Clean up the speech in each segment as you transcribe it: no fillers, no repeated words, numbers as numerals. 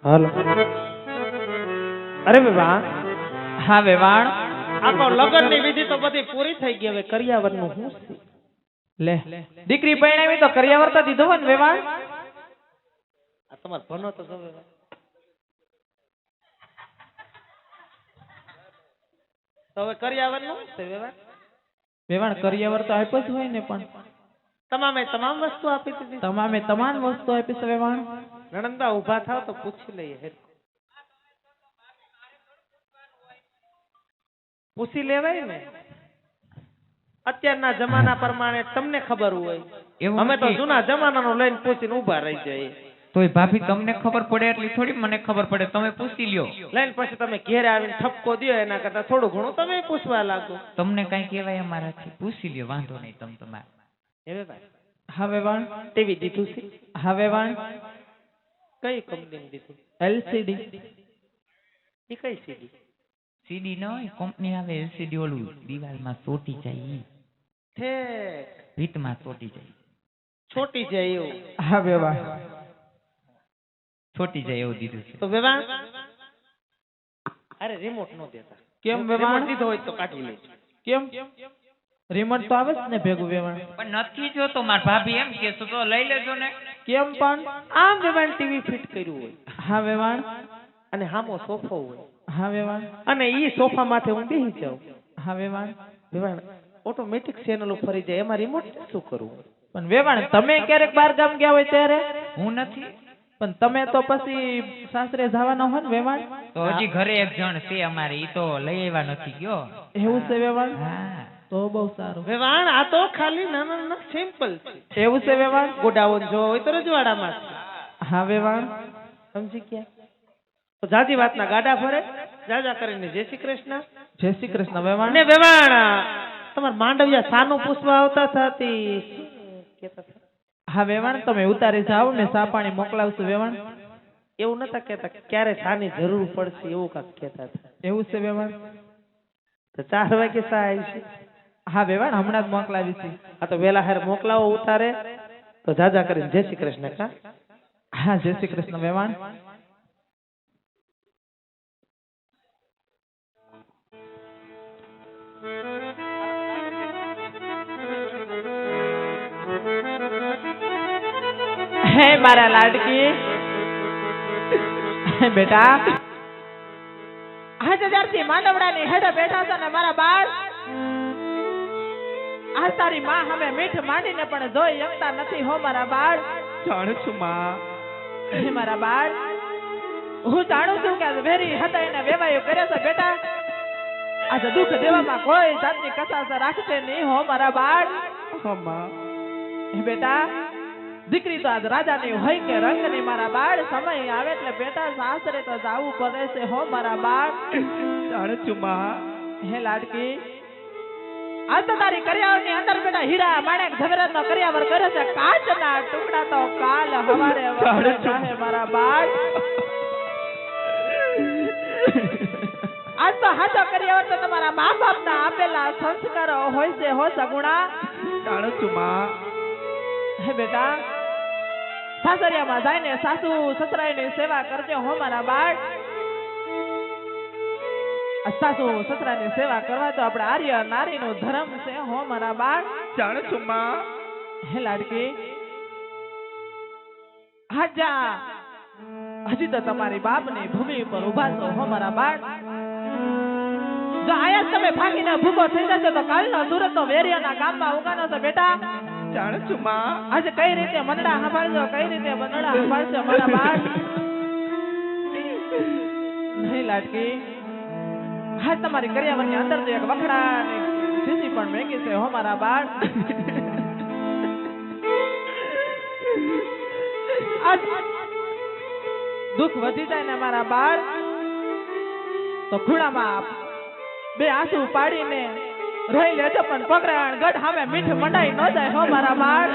હાલો. અરે વેવાણ, હા વેવાણ. આ તો લગ્નની વિધિ તો બધી પૂરી થઈ ગઈ, હવે કરિયાવરનું શું છે? લે દીકરી પરણાવી તો કરિયાવર તો દીધો ને વેવાણ. આ તમાર ભનો તો જો વેવાણ. તો હવે કરિયાવરનું શું છે વેવાણ? વેવાણ કરિયાવર તો આપ્યો જ હોય ને, પણ તમામે તમામ વસ્તુ આપી દીધી. તમામે તમામ વસ્તુ આપી છે વેવાણ. નણંદા ઊભા થાવ તો પૂછી લઈએ. પૂછી લેવાય ને, અત્યારના જમાના પ્રમાણે તમને ખબર હોય, અમે તો જૂના જમાનાનો લઈને પૂછીને ઊભા રહી જઈએ. તોય ભાભી તમને ખબર પડે એટલી થોડી મને ખબર પડે, તમે પૂછી લ્યો. લઈને પછી તમે ઘેરે આવીને ઠપકો દો, એના કરતા થોડું ઘણું તમે પૂછવા લાગો. તમને કઈ કહેવાય અમારાથી, પૂછી લ્યો, વાંધો નહીં. તમ તમારે હવે ભાઈ હા વેવાણ. ટીવી દીધું છે? હા વેવાણ. કઈ કંપનીનું દીધું? એલસીડી. એ કઈ સીડી? સીડી ન હોય, કંપની આવે એલસીડી, ઓલું દિવાલમાં ચોટી જાય ઈ. ઠેક ભીતમાં ચોટી જાય. છોટી જાય એવું? હા વેવાણ, છોટી જાય એવું દીધું છે. તો વેવાણ અરે રિમોટ નો દેતા. કેમ વેવાણ? દીધો હોય તો કાઢી લેજો. કેમ? રિમોટ તો આવે જ ને ભેગું વેવાણ. પણ નથી જોતો, માર ભાભી એમ કે તો લઈ લેજો ને. કેમ પણ? આમ વેવાણ ટીવી ફિટ કર્યું હોય. હા વેવાણ. અને હામો સોફો હોય. હા વેવાણ. અને ઈ સોફા માથે હું બેસી જાઉં. હા વેવાણ. વેવાણ ઓટોમેટિક ચેનલો ફરી જાય, એમાં રિમોટ શું કરવું? પણ વેવાણ તમે ક્યારેક બહાર ગામ ગયા હોય ત્યારે? હું નથી. પણ તમે તો પછી સાસરે જવાના હોય ને વેવાણ? તો હજી ઘરે એક જણ છે અમારે, ઈ તો લઈ આવ્યા નથી ગયો. એવું છે વેવાણ? હા. તો બહુ સારું વેવાણ. આ તો ખાલી નાના નાના સિમ્પલ છે. એવું છે વેવાણ? ગોડાઉન જો હોય તો રજવાડામાં છે. હા વેવાણ. સમજી ગયા? તો જાજી વાતના ગાડા ફરે. જાજા કરીને જય શ્રી કૃષ્ણ. જય શ્રી કૃષ્ણ વેવાણ. ને વેવાણ તમાર માંડવિયા સાનું પૂછવા આવતા થતી કેતા હતા? હા વેવાણ, તમે ઉતારી જાવ ને સા પાણી મોકલાવશું વેવાણ. એવું નતા કેતા ક્યારે સાની જરૂર પડશે એવું કાક કેતા હતા. એવું છે વેવાણ? તો 4 વાગે સા આવી છે. હા વેવાણ, હમણાં જ મોકલાવી છે. આ તો વેલા હાર મોકલાવો ઉતારે તો જાજા કરીને જય શ્રી કૃષ્ણ. કા? હા જય શ્રી કૃષ્ણ વેવાણ. હે મારા લાડકી બેટા, આજ હજારથી માંડવડાની હેડે બેઠા છે ને મારા બાળ. આ તારી માં હવે મીઠ માંડીને પણ જોઈ શકતા નથી હો મારા બાળ. જાણું છું માં. હે મારા બાળ, હું જાણું છું કે વેરી હતા એને વેવાયું કરે છે બેટા. આજે દુઃખ દેવામાં કોઈ જાતની કચાશ રાખશે નહીં હો મારા બાળ. હો માં. હે બેટા, દીકરી તો આજ રાજાની હોય કે રંગની મારા બાળ. સમય આવે એટલે બેટા સાસરે તો જાવું પડે છે હો મારા બાળ. જાણું છું માં. હે લાડકી, આજ તો તારી કરિયાવરની અંદર બેટા હીરા માણેક ઝવેરાત નો કરિયાવર કરે છે. કાચના ટુકડા તો કાલ હવારે વખરે જાહે મારા બાળ. આજ તો હાચો કરિયાવર તો તમારા મા બાપના આપેલા સંસ્કારો હોય છે હો સગુણા. જાણું છું માં. હે બેટા, સાસરિયામાં જઈને સાસુ સસરાની સેવા કરજો હો મારા બાળ. સાસુ સસરાની સેવા કરવા તો આપણે આર્ય નારીનો ધર્મ છે હો મારા બાળ. જાણું છું માં. હે લાડકી, હાજા હજી તો તમારી બાપની ભૂમિ ઉપર ઉભા છો હો મારા બાળ. જો આયા તમે ભાગીને ભૂખો થઈ જશો તો કાલનો સુરત તો વેરિયાના ગામમાં ઉગાનો છે બેટા. જાણું છું માં. આજે કઈ રીતે મંડા સંભાળજો, કઈ રીતે બંદડા સંભાળજો મારા બાળ. નહીં લાડકી, હા તમારી કરિયાવરની અંદર તો એક વખડાની શીશી પણ મેગી છે હો મારા બાળ. દુઃખ વધી જાય ને મારા બાળ તો ખૂણામાં બે આંસુ પાડીને રોઈ લેજો, પણ પકડાણ ગઢ સામે મીઠ મંડાઈ ન જાય હો મારા બાળ.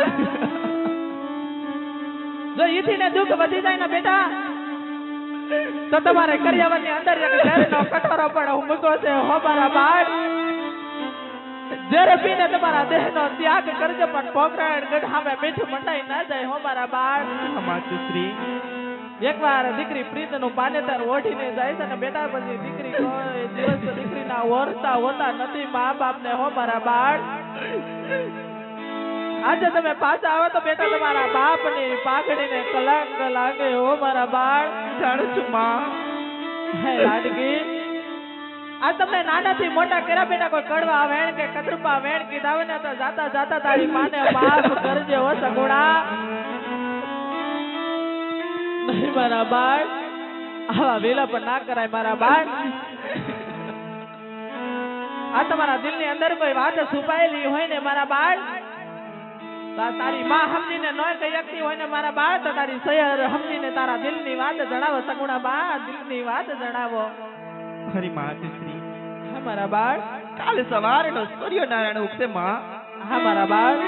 જો ઈથી ને દુઃખ વધી જાય ને બેટા તો તમારે કરિયાવરની અંદર એક ઝેરનો કટોરો પણ મૂકો છે હો મારા બાળ. ઝેર પીને તમારા દેહનો ત્યાગ કરજો, પણ પકડાણ ગઢ સામે મીઠ મંડાઈ ના જાય હો મારા બાળ. માતુશ્રી એકવાર દીકરી પ્રીતનું પાનેતર ઓઢીને જાય છે ને બેટા પછી દીકરી કોઈ દિવસ દીકરીના ઓરતા હોતા નથી મા બાપને હો મારા બાળ આજે તમે પાછા આવો તો બેટા તમારા બાપની પાઘડીને કલંક લાગે હો મારા બાળ જાણું છું માં. હે લાડકી આ તમને નાનાથી મોટા કર્યા બેટા કોઈ કડવા વેણ કે કદરૂપા વેણ કીધા હોય ને તો જાતા જાતા તારી માને માફ કરજે હો સગુણા. નહીં મારા બાળ આવા વિલાપ ના કરાય મારા બાળ. આ તમારા દિલની અંદર કોઈ વાત છુપાયેલી હોય ને મારા બાળ તો તારી માં સમજીને ન કહી શકતી હોય ને મારા બાળ તો તારી સૈયર સમજીને તારા દિલની વાત જણાવો સગુણા બા દિલની વાત જણાવો. હરી માતશ્રી હા મારા બાળ કાલે સવારનો સૂર્યનારાયણ ઉગશે માં. હા મારા બાળ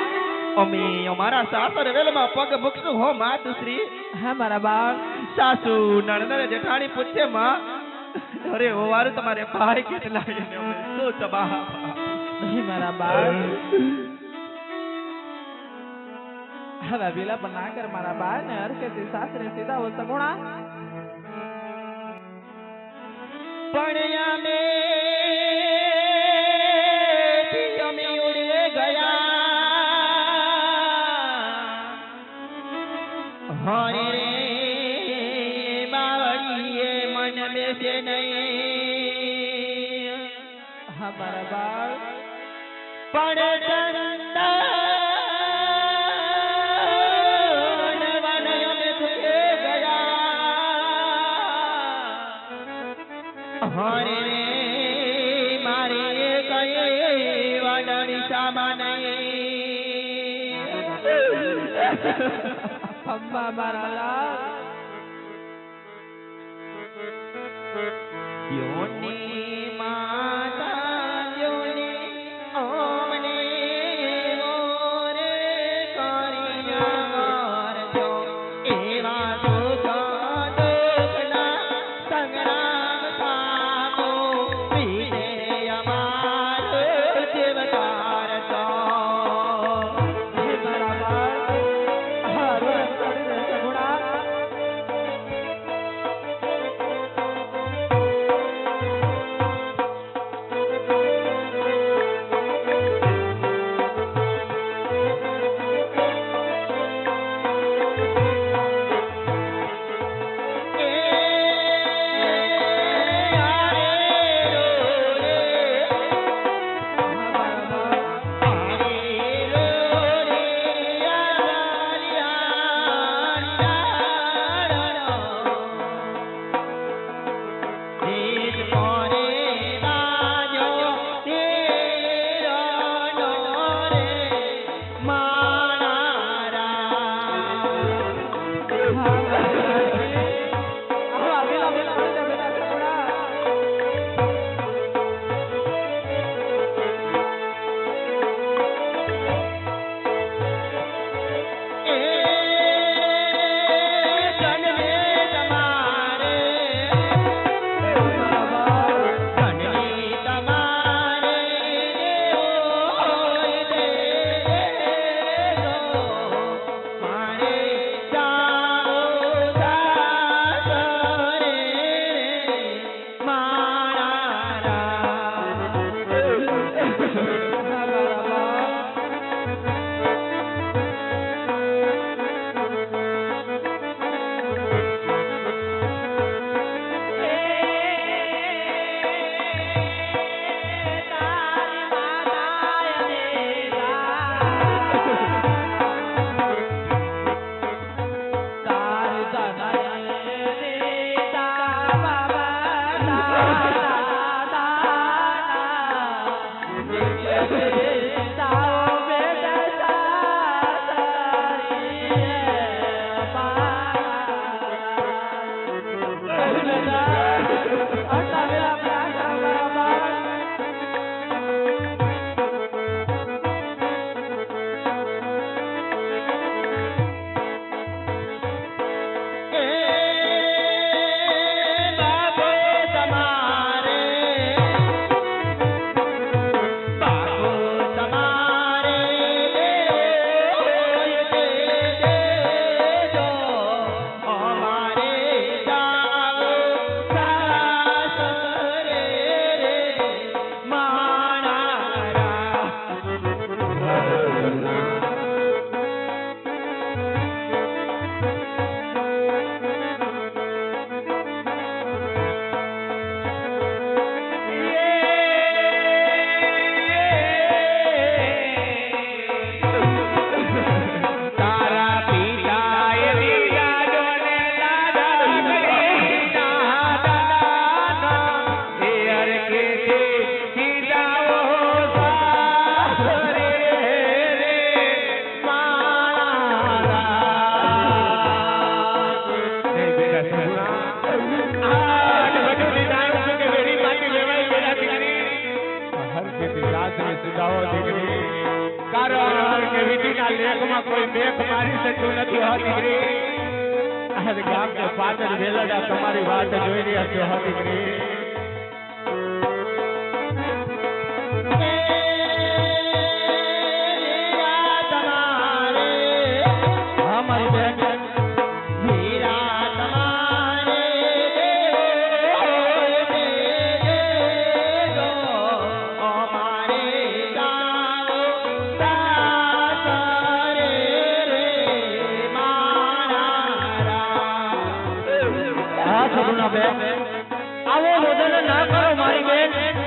અમે અમારા સાસર વેલમાં પગ મૂકશું હો માતશ્રી. હા મારા બાળ સાસુ નણંદ જેઠાણી પૂછે માં અરે ઓ વારું તમારે ભાઈ કેટલા એને અમે શું તબાહ. નહીં મારા બાળ હવે વિલાપ ના કર મારા બાળ ને હરકેથી સાસરે સીધા હો સગુણા. પણ અમે ઉડે ગયા હરે રે બાવળીએ મન બેસે નહીં. હા મારા બાળ પણ હરે રે મારે કઈ વડની સામાન અંબા મારા લાલ યોની માતા યોની ઓમને મોરે કર્યા કરજો એવા સુખા દુઃખના સંગ્રામ સામો વિજય અમારો દેવતાર તો. હે મારા બાળ હારો કરીને સગુણા વિના લેખમાં કોઈ મેખ મારી શકતું નથી હતીગરી આજ ગામ કે પાદર વેલાડા તમારી વાત જોઈ રહ્યા છો હતીગરી હા મારી બેન આવો રોદન ના કરો મારી બેન